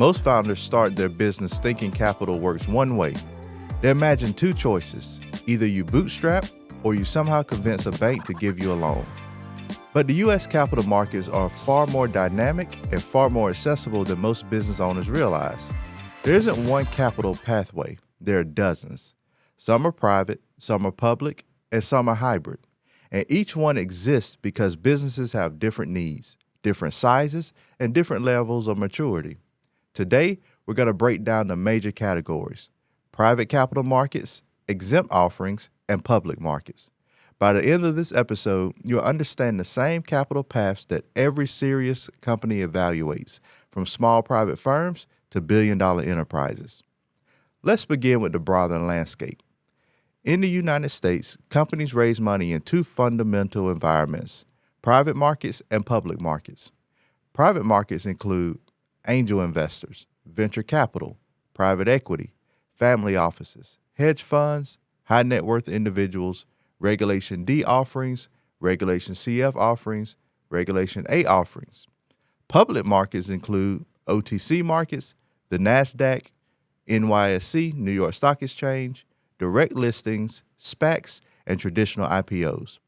Most founders start their business thinking capital works one way. They imagine two choices. Either you bootstrap or you somehow convince a bank to give you a loan. But the U.S. capital markets are far more dynamic and far more accessible than most business owners realize. There isn't one capital pathway. There are dozens. Some are private, some are public, and some are hybrid. And each one exists because businesses have different needs, different sizes, and different levels of maturity. Today, we're going to break down the major categories: private capital markets, exempt offerings, and public markets. By the end of this episode, you'll understand the same capital paths that every serious company evaluates, from small private firms to billion-dollar enterprises. Let's begin with the broader landscape. In the United States, companies raise money in two fundamental environments: private markets and public markets. Private markets include angel investors, venture capital, private equity, family offices, hedge funds, high net worth individuals, Regulation D offerings, Regulation CF offerings, Regulation A offerings. Public markets include OTC markets, the NASDAQ, NYSE, New York Stock Exchange, direct listings, SPACs, and traditional IPOs.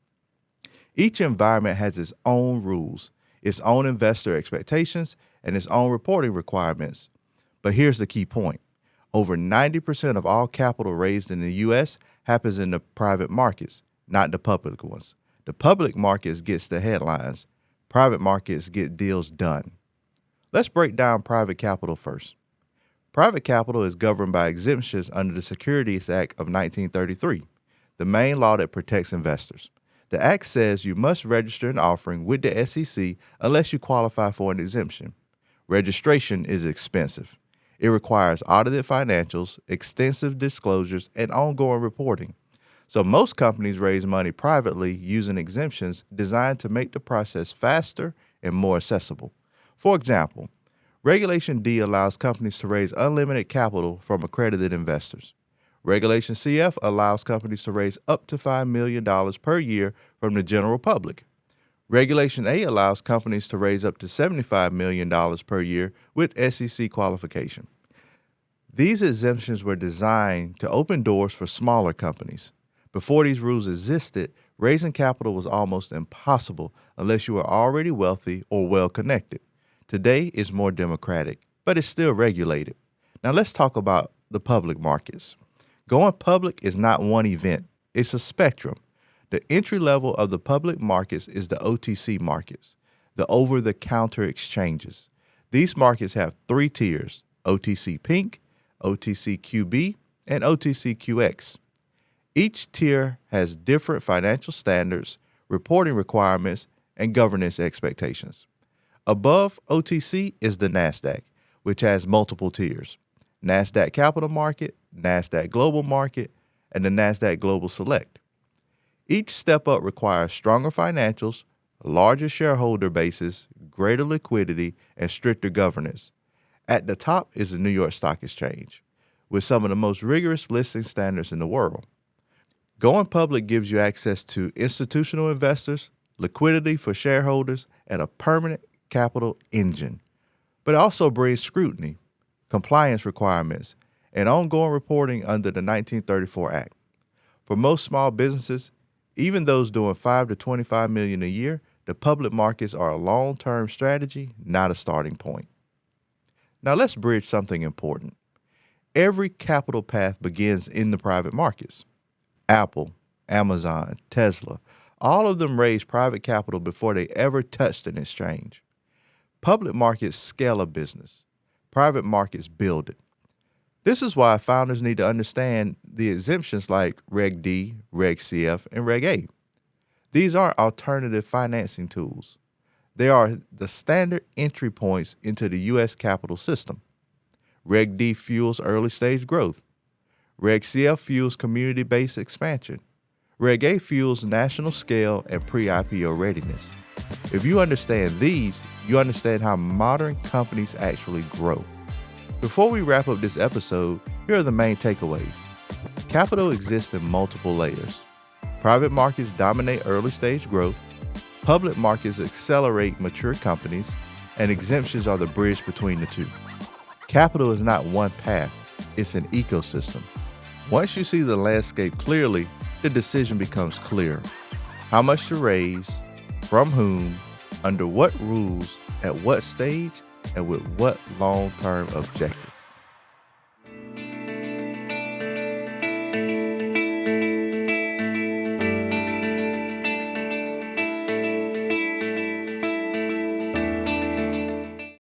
Each environment has its own rules, its own investor expectations, and its own reporting requirements. But here's the key point. Over 90% of all capital raised in the U.S. happens in the private markets, not the public ones. The public markets gets the headlines. Private markets get deals done. Let's break down private capital first. Private capital is governed by exemptions under the Securities Act of 1933, the main law that protects investors. The act says you must register an offering with the SEC unless you qualify for an exemption. Registration is expensive. It requires audited financials, extensive disclosures, and ongoing reporting. So most companies raise money privately using exemptions designed to make the process faster and more accessible. For example, Regulation D allows companies to raise unlimited capital from accredited investors. Regulation CF allows companies to raise up to $5 million per year from the general public. Regulation A allows companies to raise up to $75 million per year with SEC qualification. These exemptions were designed to open doors for smaller companies. Before these rules existed, raising capital was almost impossible unless you were already wealthy or well-connected. Today it's more democratic, but it's still regulated. Now let's talk about the public markets. Going public is not one event, it's a spectrum. The entry level of the public markets is the OTC markets, the over-the-counter exchanges. These markets have three tiers: OTC Pink, OTC QB, and OTC QX. Each tier has different financial standards, reporting requirements, and governance expectations. Above OTC is the NASDAQ, which has multiple tiers: NASDAQ Capital Market, NASDAQ Global Market, and the NASDAQ Global Select. Each step up requires stronger financials, larger shareholder bases, greater liquidity, and stricter governance. At the top is the New York Stock Exchange, with some of the most rigorous listing standards in the world. Going public gives you access to institutional investors, liquidity for shareholders, and a permanent capital engine. But it also brings scrutiny, compliance requirements, and ongoing reporting under the 1934 Act. For most small businesses, even those doing $5 to $25 million a year, the public markets are a long-term strategy, not a starting point. Now let's bridge something important. Every capital path begins in the private markets. Apple, Amazon, Tesla, all of them raise private capital before they ever touched an exchange. Public markets scale a business. Private markets build it. This is why founders need to understand the exemptions like Reg D, Reg CF, and Reg A. These aren't alternative financing tools. They are the standard entry points into the U.S. capital system. Reg D fuels early-stage growth. Reg CF fuels community-based expansion. Reg A fuels national scale and pre-IPO readiness. If you understand these, you understand how modern companies actually grow. Before we wrap up this episode, here are the main takeaways. Capital exists in multiple layers. Private markets dominate early-stage growth. Public markets accelerate mature companies, and exemptions are the bridge between the two. Capital is not one path, it's an ecosystem. Once you see the landscape clearly, the decision becomes clear. How much to raise, from whom, under what rules, at what stage, and with what long-term objective.